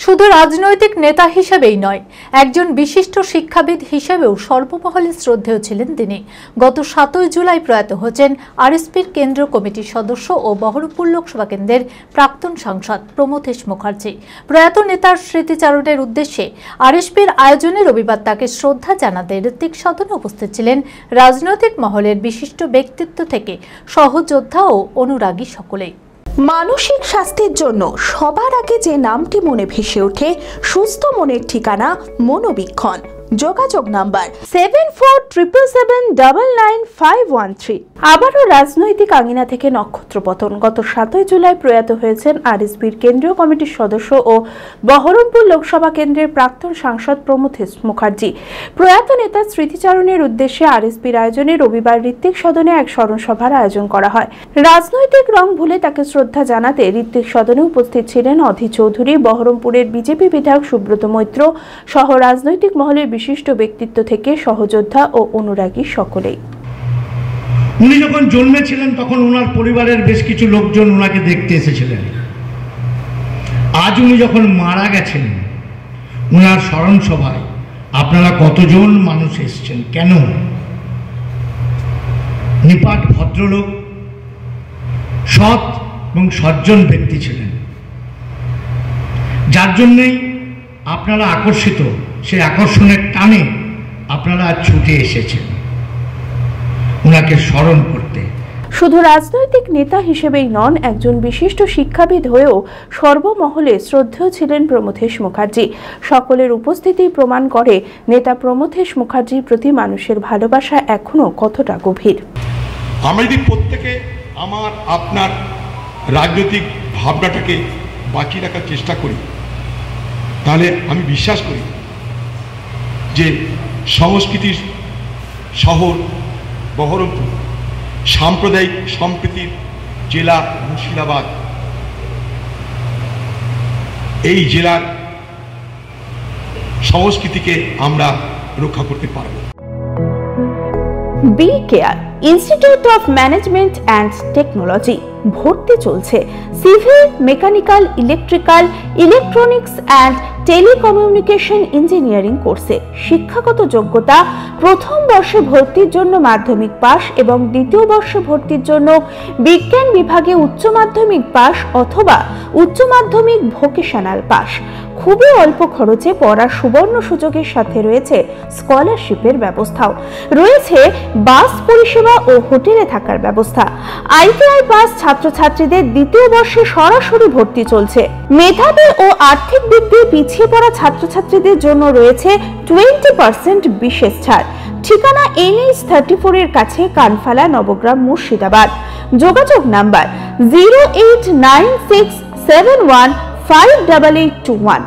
শুধু রাজনৈতিক নেতা হিসেবেই নয়, একজন বিশিষ্ট শিক্ষাবিদ হিসেবেও সর্বমহলে শ্রদ্ধেয় ছিলেন তিনি। গত 7 জুলাই প্রয়াত হয়েছেন আরএসপির কেন্দ্রীয় কমিটির সদস্য ও বহরমপুর লোকসভা কেন্দ্রের প্রাক্তন সাংসদ প্রমথেশ মুখার্জি। প্রয়াত নেতার স্মৃতিচারণের উদ্দেশ্যে আরএসপির আয়োজনে রবিবার তাকে শ্রদ্ধা জানাতে ঋত্বিক সদনে উপস্থিত ছিলেন রাজনৈতিক মহলের বিশিষ্ট ব্যক্তিত্ব থেকে সহযোদ্ধা ও অনুরাগী সকলেই। মানসিক স্বাস্থ্যের জন্য সবার আগে যে নামটি মনে ভেসে ওঠে, সুস্থ মনের ঠিকানা মনোবীক্ষণ। যোগাযোগ নাম্বার 7477799513। আবারও রাজনৈতিক আঙিনা থেকে নক্ষত্র পতন। গত 7 জুলাই প্রয়াত হয়েছেন আরএসপির কেন্দ্রীয় কমিটির সদস্য ও বহরমপুর লোকসভা কেন্দ্রের প্রাক্তন সাংসদ প্রমথেশ মুখার্জি। প্রয়াত নেতার স্মৃতিচারণের উদ্দেশ্যে আরএসপির আয়োজনে রবিবার ঋত্বিক সদনে এক স্মরণ সভার আয়োজন করা হয়। রাজনৈতিক রং ভুলে তাকে শ্রদ্ধা জানাতে ঋত্বিক সদনে উপস্থিত ছিলেন অধীর চৌধুরী, বহরমপুরের বিজেপি বিধায়ক সুব্রত মৈত্র সহ রাজনৈতিক মহলের বিশিষ্ট ব্যক্তিত্ব থেকে সহযোদ্ধা ও অনুরাগী সকলেই। উনি যখন জন্মেছিলেন তখন ওনার পরিবারের বেশ কিছু লোকজন ওনাকে দেখতে এসেছিলেন। আজ উনি যখন মারা গেছেন, ওনার স্মরণ সভায় আপনারা কতজন মানুষ এসেছেন? কেন? নিপাট ভদ্রলোক, সৎ এবং সজ্জন ব্যক্তি ছিলেন, যার জন্যই আপনারা আকর্ষিত, সেই আকর্ষণের টানে আপনারা ছুটে এসেছেন ওনাকে স্মরণ করতে। শুধু রাজনৈতিক নেতা হিসেবেই নন, একজন বিশিষ্ট শিক্ষাবিদ হয়েও সর্বমহলে শ্রদ্ধেয় ছিলেন প্রমথেশ মুখার্জি। সকলের উপস্থিতি প্রমাণ করে নেতা প্রমথেশ মুখার্জির প্রতি মানুষের ভালোবাসা এখনো কতটা গভীর। আমরা যদি প্রত্যেকে আমার আপনার রাজনৈতিক ভাবনাটাকে বাঁচিয়ে রাখার চেষ্টা করি, তাহলে আমি বিশ্বাস করি যে সংস্কৃতির শহর বহরমপুর, সাম্প্রদায়িক সম্প্রীতির জেলা মুর্শিদাবাদ, এই জেলার সংস্কৃতিকে আমরা রক্ষা করতে পারব। B care institute of management and technology ভর্তি চলছে civil, mechanical, electrical, electronics and telecommunication engineering কোর্সে। শিক্ষাগত যোগ্যতা: প্রথম বর্ষে ভর্তির জন্য মাধ্যমিক পাস এবং দ্বিতীয় বর্ষে ভর্তির জন্য বিজ্ঞান বিভাগে উচ্চ মাধ্যমিক পাস অথবা উচ্চ মাধ্যমিক ভোকেশনাল পাস। খুবই অল্প খরচে পড়ার সুবর্ণ সুযোগের সাথে রয়েছে স্কলারশিপের ব্যবস্থাও। রয়েছে বাস পরিষেবা ও হোটেলে থাকার ব্যবস্থা। আইটিআই পাস ছাত্রছাত্রীদের দ্বিতীয় বর্ষে সরাসরি ভর্তি চলছে। মেধাবী ও আর্থিক দিক দিয়ে পিছিয়ে পড়া ছাত্রছাত্রীদের জন্য রয়েছে 20% বিশেষ ছাড়। ঠিকানা NH 34 এর কাছে, কানফালা, নবগ্রাম, মুর্শিদাবাদ। যোগাযোগ নাম্বার 0896715881।